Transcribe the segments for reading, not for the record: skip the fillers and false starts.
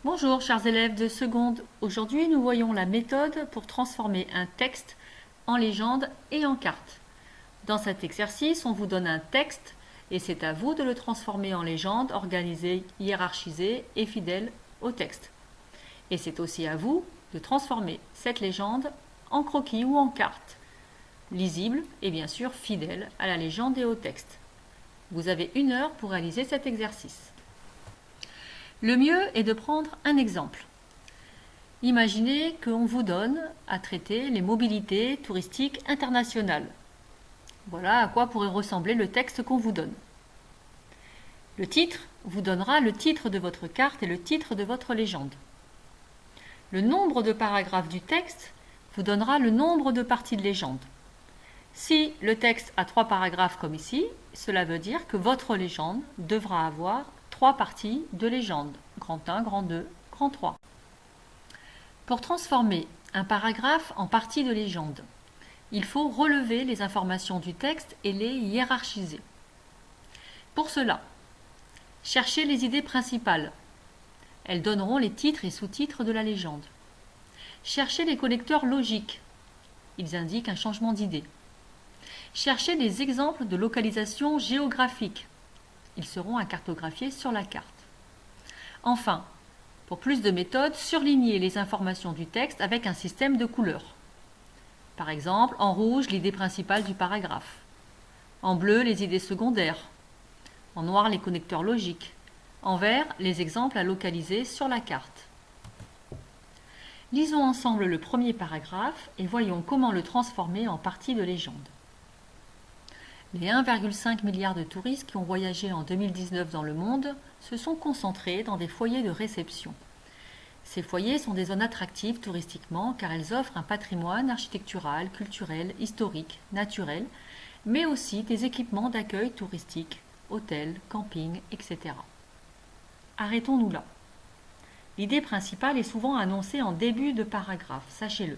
Bonjour chers élèves de seconde, aujourd'hui nous voyons la méthode pour transformer un texte en légende et en carte. Dans cet exercice, on vous donne un texte et c'est à vous de le transformer en légende organisée, hiérarchisée et fidèle au texte. Et c'est aussi à vous de transformer cette légende en croquis ou en carte, lisible et bien sûr fidèle à la légende et au texte. Vous avez 1 heure pour réaliser cet exercice. Le mieux est de prendre un exemple. Imaginez qu'on vous donne à traiter les mobilités touristiques internationales. Voilà à quoi pourrait ressembler le texte qu'on vous donne. Le titre vous donnera le titre de votre carte et le titre de votre légende. Le nombre de paragraphes du texte vous donnera le nombre de parties de légende. Si le texte a 3 paragraphes comme ici, cela veut dire que votre légende devra avoir 3 parties de légende, grand 1, grand 2, grand 3. Pour transformer un paragraphe en partie de légende, il faut relever les informations du texte et les hiérarchiser. Pour cela, cherchez les idées principales. Elles donneront les titres et sous-titres de la légende. Cherchez les connecteurs logiques. Ils indiquent un changement d'idée. Cherchez des exemples de localisation géographique. Ils seront à cartographier sur la carte. Enfin, pour plus de méthodes, surlignez les informations du texte avec un système de couleurs. Par exemple, en rouge, l'idée principale du paragraphe. En bleu, les idées secondaires. En noir, les connecteurs logiques. En vert, les exemples à localiser sur la carte. Lisons ensemble le premier paragraphe et voyons comment le transformer en partie de légende. Les 1,5 milliard de touristes qui ont voyagé en 2019 dans le monde se sont concentrés dans des foyers de réception. Ces foyers sont des zones attractives touristiquement car elles offrent un patrimoine architectural, culturel, historique, naturel, mais aussi des équipements d'accueil touristique, hôtels, campings, etc. Arrêtons-nous là. L'idée principale est souvent annoncée en début de paragraphe, sachez-le.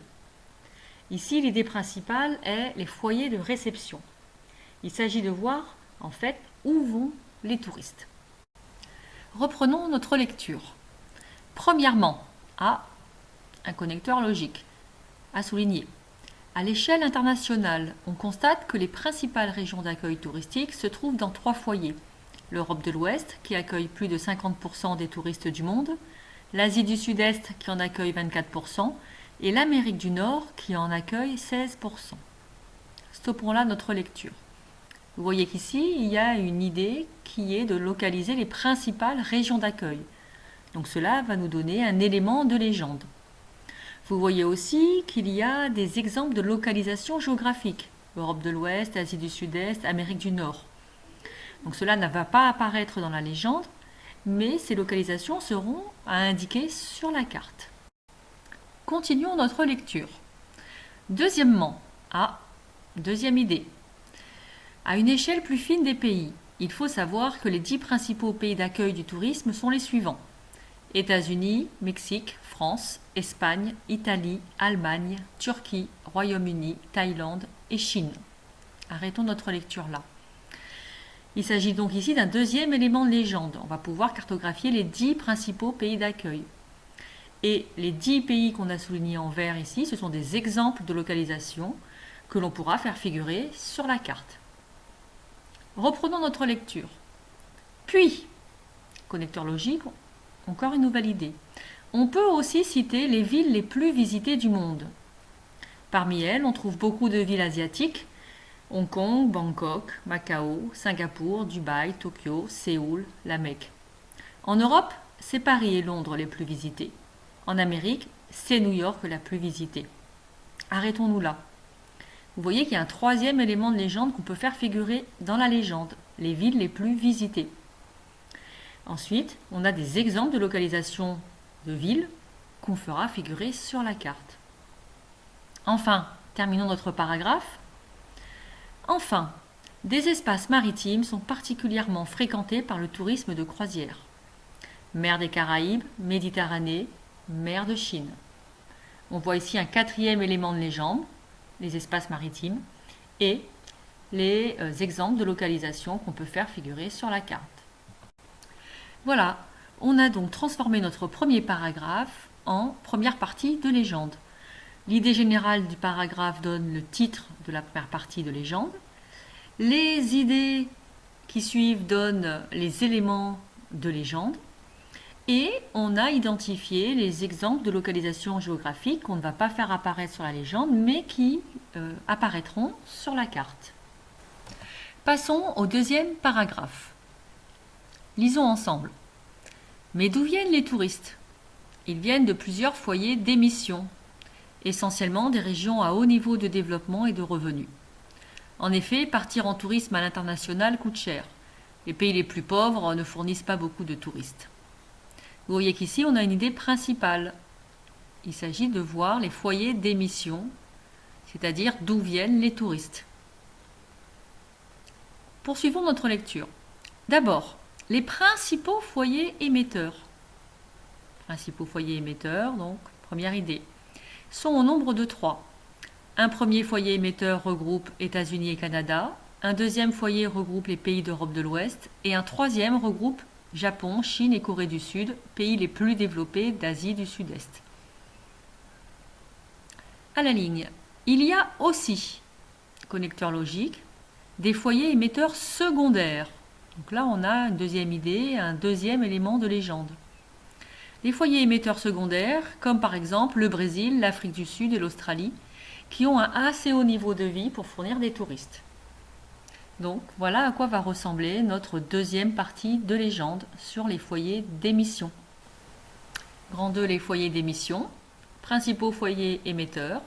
Ici, l'idée principale est les foyers de réception. Il s'agit de voir, en fait, où vont les touristes. Reprenons notre lecture. Premièrement, un connecteur logique. À souligner. À l'échelle internationale, on constate que les principales régions d'accueil touristique se trouvent dans 3 foyers. L'Europe de l'Ouest, qui accueille plus de 50% des touristes du monde, l'Asie du Sud-Est, qui en accueille 24%, et l'Amérique du Nord, qui en accueille 16%. Stoppons là notre lecture. Vous voyez qu'ici, il y a une idée qui est de localiser les principales régions d'accueil. Donc cela va nous donner un élément de légende. Vous voyez aussi qu'il y a des exemples de localisation géographique. Europe de l'Ouest, Asie du Sud-Est, Amérique du Nord. Donc cela ne va pas apparaître dans la légende, mais ces localisations seront à indiquer sur la carte. Continuons notre lecture. Deuxièmement, deuxième idée. À une échelle plus fine des pays, il faut savoir que les 10 principaux pays d'accueil du tourisme sont les suivants. États-Unis, Mexique, France, Espagne, Italie, Allemagne, Turquie, Royaume-Uni, Thaïlande et Chine. Arrêtons notre lecture là. Il s'agit donc ici d'un deuxième élément de légende. On va pouvoir cartographier les 10 principaux pays d'accueil. Et les 10 pays qu'on a soulignés en vert ici, ce sont des exemples de localisation que l'on pourra faire figurer sur la carte. Reprenons notre lecture. Puis, connecteur logique, encore une nouvelle idée. On peut aussi citer les villes les plus visitées du monde. Parmi elles, on trouve beaucoup de villes asiatiques. Hong Kong, Bangkok, Macao, Singapour, Dubaï, Tokyo, Séoul, la Mecque. En Europe, c'est Paris et Londres les plus visités. En Amérique, c'est New York la plus visitée. Arrêtons-nous là. Vous voyez qu'il y a un troisième élément de légende qu'on peut faire figurer dans la légende, les villes les plus visitées. Ensuite, on a des exemples de localisation de villes qu'on fera figurer sur la carte. Enfin, terminons notre paragraphe. Enfin, des espaces maritimes sont particulièrement fréquentés par le tourisme de croisière. Mer des Caraïbes, Méditerranée, mer de Chine. On voit ici un 4e élément de légende, les espaces maritimes, et les exemples de localisation qu'on peut faire figurer sur la carte. Voilà, on a donc transformé notre premier paragraphe en première partie de légende. L'idée générale du paragraphe donne le titre de la première partie de légende. Les idées qui suivent donnent les éléments de légende. Et on a identifié les exemples de localisation géographique qu'on ne va pas faire apparaître sur la légende, mais qui apparaîtront sur la carte. Passons au deuxième paragraphe. Lisons ensemble. Mais d'où viennent les touristes? Ils viennent de plusieurs foyers d'émission, essentiellement des régions à haut niveau de développement et de revenus. En effet, partir en tourisme à l'international coûte cher. Les pays les plus pauvres ne fournissent pas beaucoup de touristes. Vous voyez qu'ici, on a une idée principale. Il s'agit de voir les foyers d'émission, c'est-à-dire d'où viennent les touristes. Poursuivons notre lecture. D'abord, les principaux foyers émetteurs. Principaux foyers émetteurs, donc, première idée, sont au nombre de 3. Un premier foyer émetteur regroupe États-Unis et Canada, un deuxième foyer regroupe les pays d'Europe de l'Ouest et un troisième regroupe Japon, Chine et Corée du Sud, pays les plus développés d'Asie du Sud-Est. À la ligne, il y a aussi, connecteur logique, des foyers émetteurs secondaires. Donc là, on a une deuxième idée, un deuxième élément de légende. Les foyers émetteurs secondaires, comme par exemple le Brésil, l'Afrique du Sud et l'Australie, qui ont un assez haut niveau de vie pour fournir des touristes. Donc voilà à quoi va ressembler notre deuxième partie de légende sur les foyers d'émission. Grand 2, les foyers d'émission, principaux foyers émetteurs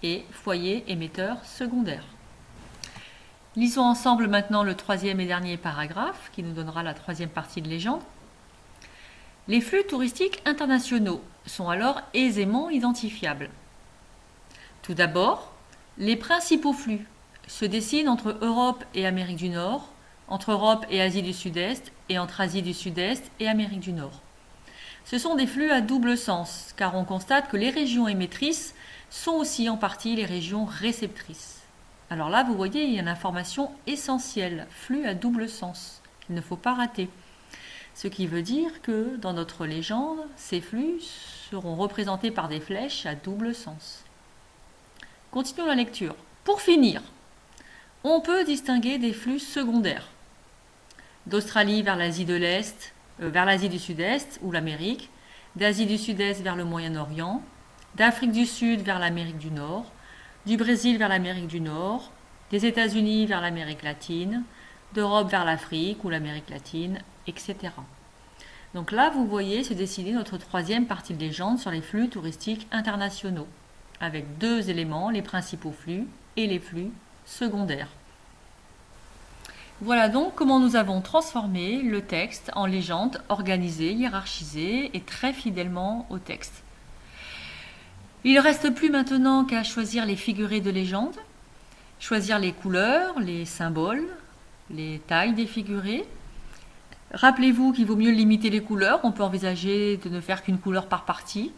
et foyers émetteurs secondaires. Lisons ensemble maintenant le troisième et dernier paragraphe qui nous donnera la troisième partie de légende. Les flux touristiques internationaux sont alors aisément identifiables. Tout d'abord, les principaux flux se dessinent entre Europe et Amérique du Nord, entre Europe et Asie du Sud-Est et entre Asie du Sud-Est et Amérique du Nord. Ce sont des flux à double sens, car on constate que les régions émettrices sont aussi en partie les régions réceptrices. Alors là, vous voyez, il y a une information essentielle, flux à double sens, qu'il ne faut pas rater. Ce qui veut dire que dans notre légende, ces flux seront représentés par des flèches à double sens. Continuons la lecture. Pour finir, on peut distinguer des flux secondaires. D'Australie vers l'Asie de l'Est, vers l'Asie du Sud-Est ou l'Amérique, d'Asie du Sud-Est vers le Moyen-Orient, d'Afrique du Sud vers l'Amérique du Nord, du Brésil vers l'Amérique du Nord, des États-Unis vers l'Amérique latine, d'Europe vers l'Afrique ou l'Amérique latine, etc. Donc là, vous voyez se dessiner notre troisième partie de légende sur les flux touristiques internationaux, avec deux éléments, les principaux flux et les flux secondaires. Voilà donc comment nous avons transformé le texte en légende organisée, hiérarchisée et très fidèlement au texte. Il ne reste plus maintenant qu'à choisir les figurés de légende, choisir les couleurs, les symboles, les tailles des figurés. Rappelez-vous qu'il vaut mieux limiter les couleurs, on peut envisager de ne faire qu'une couleur par partie.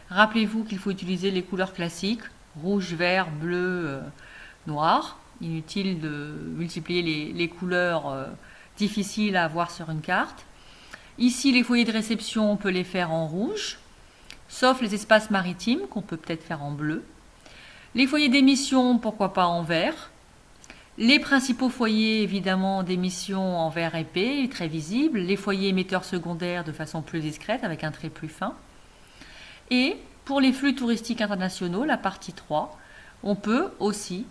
Rappelez-vous qu'il faut utiliser les couleurs classiques, rouge, vert, bleu, noir. Inutile de multiplier les couleurs difficiles à voir sur une carte. Ici, les foyers de réception, on peut les faire en rouge, sauf les espaces maritimes qu'on peut peut-être faire en bleu. Les foyers d'émission, pourquoi pas en vert. Les principaux foyers, évidemment, d'émission en vert épais, très visibles. Les foyers émetteurs secondaires de façon plus discrète, avec un trait plus fin. Et pour les flux touristiques internationaux, la partie 3, on peut aussi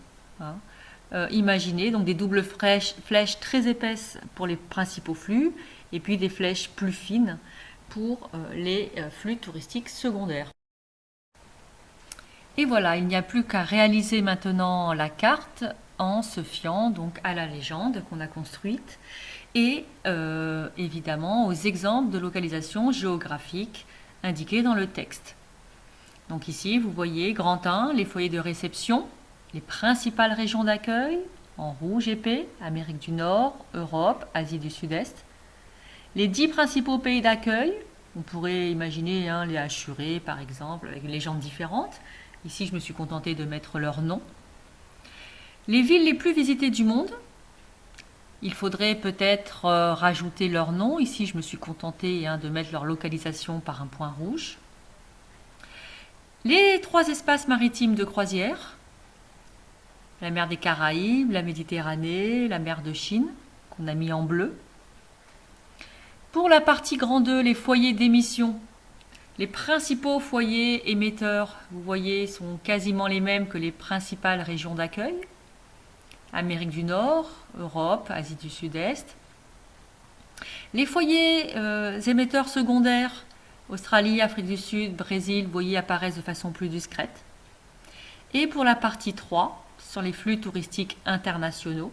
imaginer donc des doubles flèches très épaisses pour les principaux flux, et puis des flèches plus fines pour les flux touristiques secondaires. Et voilà, il n'y a plus qu'à réaliser maintenant la carte en se fiant donc à la légende qu'on a construite et évidemment aux exemples de localisation géographique indiqués dans le texte. Donc ici, vous voyez, grand 1, les foyers de réception, les principales régions d'accueil, en rouge épais, Amérique du Nord, Europe, Asie du Sud-Est. Les 10 principaux pays d'accueil, on pourrait imaginer les Hachurés par exemple, avec une légende différente. Ici, je me suis contentée de mettre leur nom. Les villes les plus visitées du monde, Il faudrait peut-être rajouter leur nom. Ici, je me suis contentée de mettre leur localisation par un point rouge. Les 3 espaces maritimes de croisière, la mer des Caraïbes, la Méditerranée, la mer de Chine, qu'on a mis en bleu. Pour la partie grand 2, les foyers d'émission, les principaux foyers émetteurs, vous voyez, sont quasiment les mêmes que les principales régions d'accueil. Amérique du Nord, Europe, Asie du Sud-Est. Les foyers émetteurs secondaires, Australie, Afrique du Sud, Brésil, vous voyez, apparaissent de façon plus discrète. Et pour la partie 3, sur les flux touristiques internationaux,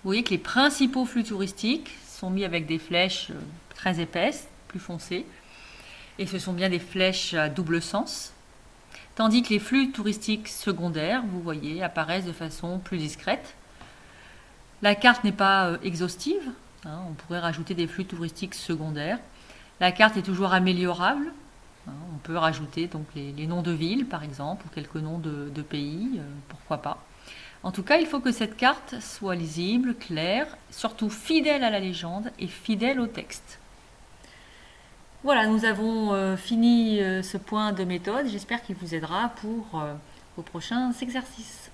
vous voyez que les principaux flux touristiques sont mis avec des flèches très épaisses, plus foncées, et ce sont bien des flèches à double sens, tandis que les flux touristiques secondaires, vous voyez, apparaissent de façon plus discrète. La carte n'est pas exhaustive, on pourrait rajouter des flux touristiques secondaires. La carte est toujours améliorable, on peut rajouter donc les noms de villes par exemple, ou quelques noms de pays, pourquoi pas. En tout cas, il faut que cette carte soit lisible, claire, surtout fidèle à la légende et fidèle au texte. Voilà, nous avons fini ce point de méthode. J'espère qu'il vous aidera pour vos prochains exercices.